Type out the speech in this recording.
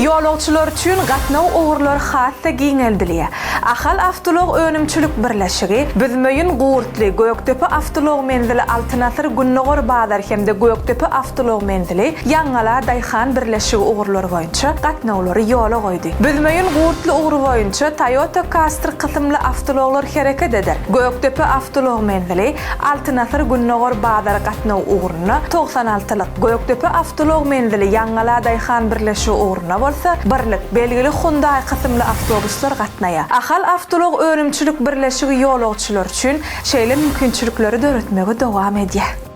Ýolagçylar üçin gatnaw ogurlary hatda giňeldilýär. Ahalawtoulag önümçilik birleşigi Büzmeýin gurtly Göýektepe awtolog menzili Altynasır Günnogor bazar hemde Göýektepe awtolog menzili Ýaňala daýhan birleşigi ogurlary boýunça gatnawlary ýola goýdy. Büzmeýin gurtly ogur boýunça Toyota Caster kysymly awtologlar hereket eder. Göýektepe awtolog menzili Altynasır Günnogor bazar gatnaw oguruny 96-lyk Göýektepe awtolog menzili Ýaňala daýhan birleşigi oguruna bolsa birlik belgili Hyundai kysymly awtobuslar gatnaýar. Ahalawtoulag önümçilik birleşigi ýolagçylar üçin şeýle mümkinçilikleri döretmege dowam edýär.